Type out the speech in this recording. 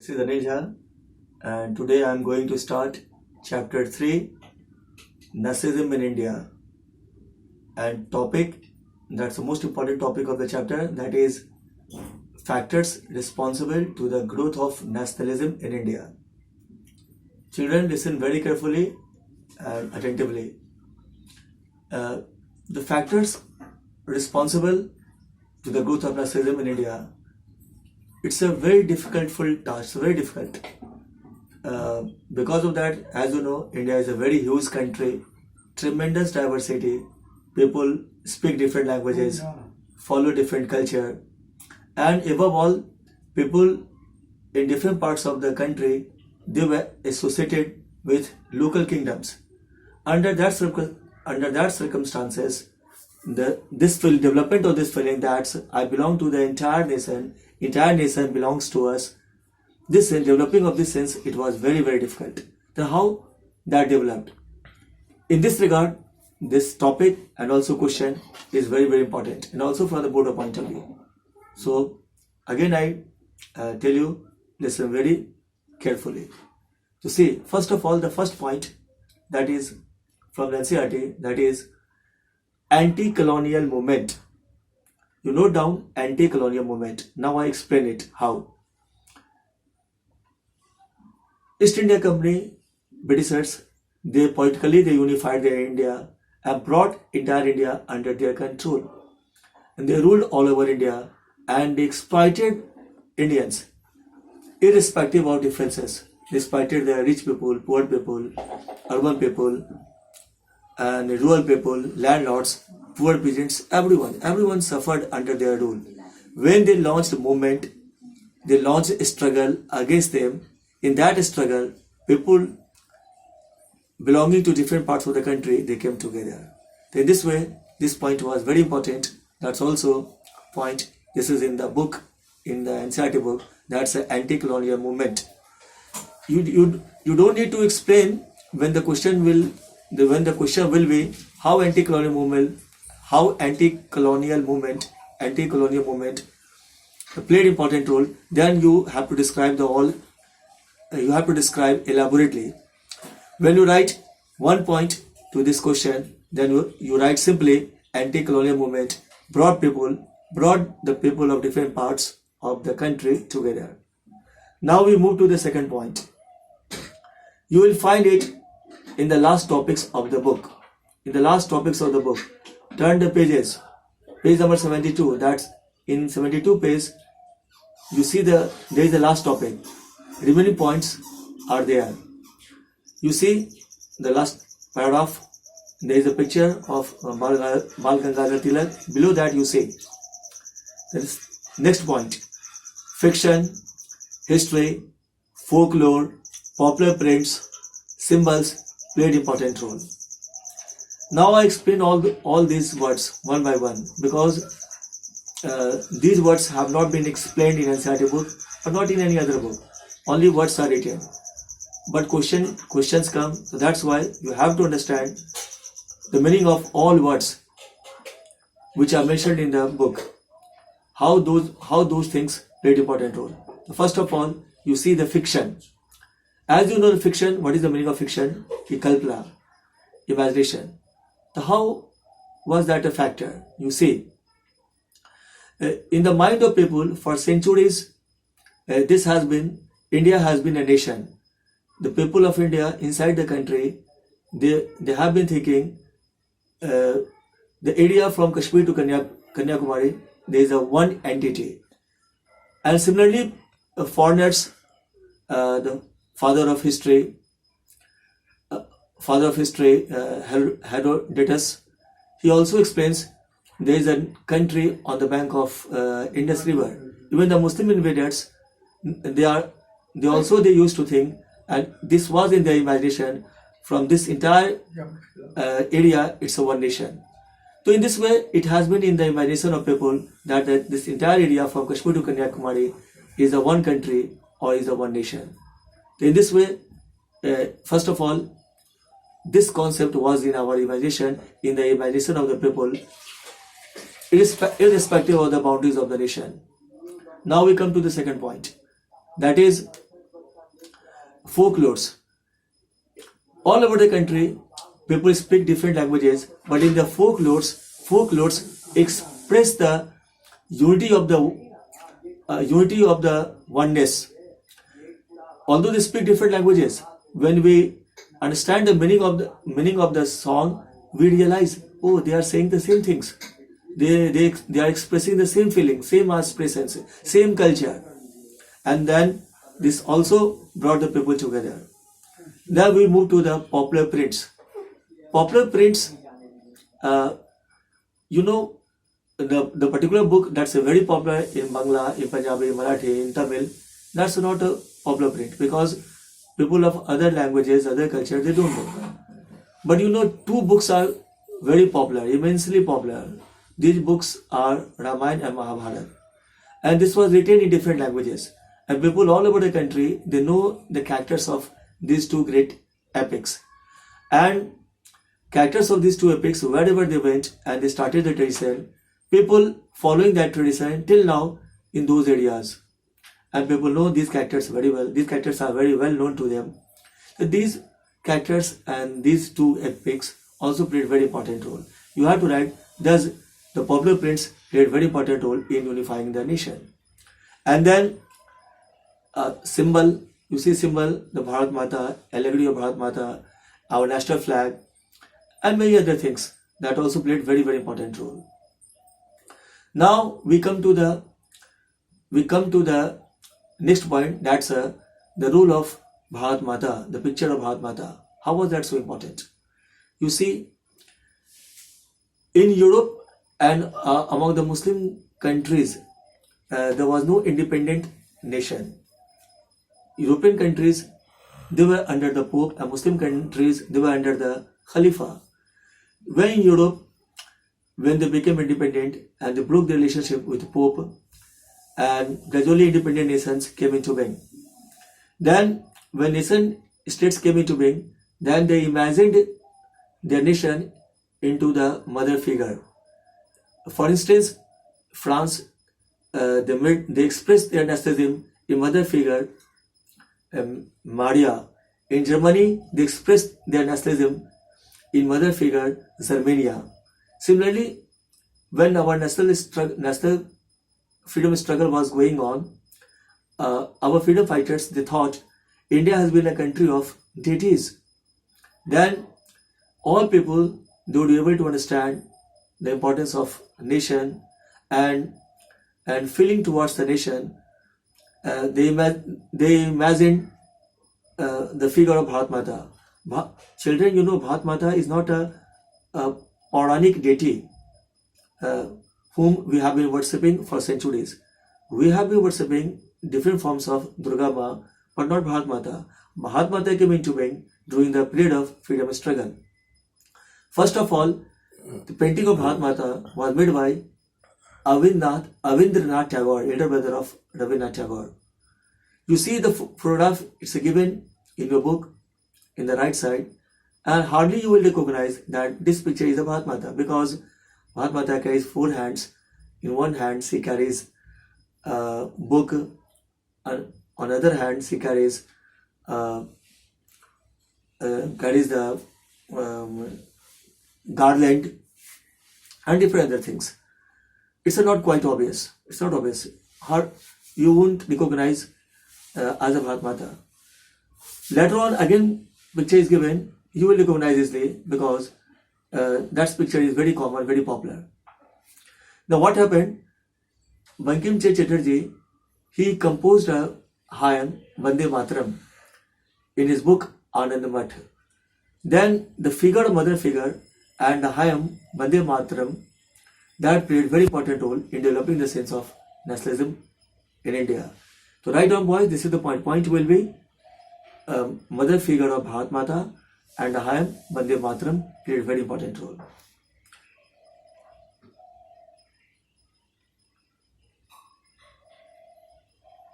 This is Anil and today I am going to start chapter 3 Nationalism in India, and topic that's the most important topic of the chapter, that is factors responsible to the growth of nationalism in India. Children, listen very carefully and attentively. The factors responsible to the growth of nationalism in India, it's a very difficult task, very difficult. Because of that, as you know, India is a very huge country, tremendous diversity. People speak different languages, follow different culture, and above all, people in different parts of the country, they were associated with local kingdoms. Under that circumstances, this development of this feeling that I belong to the entire nation belongs to us. This developing of this sense, it was very, very difficult. Then how that developed? In this regard, this topic and also question is very, very important, and also from the board of point of view. So again, I tell you, listen very carefully. To see, first of all, the first point, that is from the NCERT, that is anti-colonial movement. You note down anti-colonial movement. Now I explain it how. East India Company, Britishers, they politically unified their India and brought entire India under their control. And they ruled all over India and they exploited Indians irrespective of differences. They exploited the rich people, poor people, urban people, and rural people, landlords, poor peasants, everyone suffered under their rule. When they launched a movement, they launched a struggle against them. In that struggle, people belonging to different parts of the country, they came together. In this way, this point was very important. That's also point. This is in the book, in the NCERT book. That's an anti-colonial movement. You don't need to explain when the question will be how anti-colonial movement played important role. Then you have to describe elaborately. When you write one point to this question, then you write simply anti-colonial movement brought the people of different parts of the country together. Now we move to the second point. You will find it in the last topics of the book. Turn the pages. Page number 72. That's in 72 page. You see there is the last topic. Remaining points are there. You see the last paragraph. There is a picture of Bal Gangadhar Tilak. Below that you see. Next point. Fiction, history, folklore, popular prints, symbols played important role. Now I explain all these words one by one, because these words have not been explained in NCERT book or not in any other book. Only words are written. But questions come, so that's why you have to understand the meaning of all words which are mentioned in the book. How those things played important role. First of all, you see the fiction. As you know the fiction, what is the meaning of fiction? Kalpana, imagination. So how was that a factor? You see, in the mind of people for centuries, India has been a nation. The people of India inside the country, they have been thinking the area from Kashmir to Kanyakumari, there is a one entity. And similarly, foreigners, the father of history, Herodotus, he also explains there is a country on the bank of Indus River. Even the Muslim invaders, they used to think, and this was in their imagination, from this entire area, it's a one nation. So in this way, it has been in the imagination of people that this entire area from Kashmir to Kanyakumari is a one country or is a one nation. So in this way, first of all, this concept was in our imagination, in the imagination of the people, irrespective of the boundaries of the nation. Now we come to the second point. That is folklores. All over the country, people speak different languages, but in the folklores express the unity of the oneness. Although they speak different languages, when we understand the meaning of the song, we realize, oh, they are saying the same things. They are expressing the same feeling, same expressions, same culture. And then this also brought the people together. Now we move to the popular prints. Popular prints, the particular book that's very popular in Bangla, in Punjabi, in Marathi, in Tamil, that's not a popular print because people of other languages, other cultures, they don't know. But two books are very popular, immensely popular. These books are Ramayana and Mahabharata. And this was written in different languages. And people all over the country, they know the characters of these two great epics. And characters of these two epics, wherever they went and they started the tradition, people following that tradition till now in those areas. And people know these characters very well. These characters are very well known to them. So these characters and these two epics also played very important role. You have to write, thus the popular prints played very important role in unifying the nation. And then symbol, you see symbol, the Bharat Mata, allegory of Bharat Mata, our national flag, and many other things that also played very, very important role. Now we come to the next point, that's the role of Bharat Mata, the picture of Bharat Mata. How was that so important? You see, in Europe and among the Muslim countries, there was no independent nation. European countries, they were under the Pope, and Muslim countries, they were under the Khalifa. When in Europe, when they became independent and they broke the relationship with the Pope, and gradually independent nations came into being. Then when nation states came into being, then they imagined their nation into the mother figure. For instance, France, they expressed their nationalism in mother figure, Maria. In Germany, they expressed their nationalism in mother figure, Germania. Similarly, when our national freedom struggle was going on, our freedom fighters, they thought India has been a country of deities. Then all people, they would be able to understand the importance of nation and feeling towards the nation. They imagined the figure of Bharat Mata. Children, Bharat Mata is not a Puranic deity whom we have been worshipping for centuries. We have been worshipping different forms of Durga Ma, but not Bharat Mata. Bharat Mata came into being during the period of freedom struggle. First of all, the painting of Bharat Mata was made by Avindranath Tagore, elder brother of Rabindranath Tagore. You see the photograph, it's given in your book in the right side, and hardly you will recognize that this picture is a Bharat Mata, because Bharat Mata carries 4 hands. In one hand she carries a book, and on the other hand she carries the garland and different other things. It's not quite obvious. It's not obvious. You won't recognize as a Bharat Mata. Later on, again, picture is given. You will recognize easily because that picture is very common, very popular. Now, what happened? Bankim Chatterjee, he composed a hymn, Vande Mataram, in his book Anand Math. Then the figure of mother figure and the hymn Vande Mataram, that played very important role in developing the sense of nationalism in India. So write down, boys, this is the point. Point will be mother figure of Bharat Mata and the hymn Vande Mataram played very important role.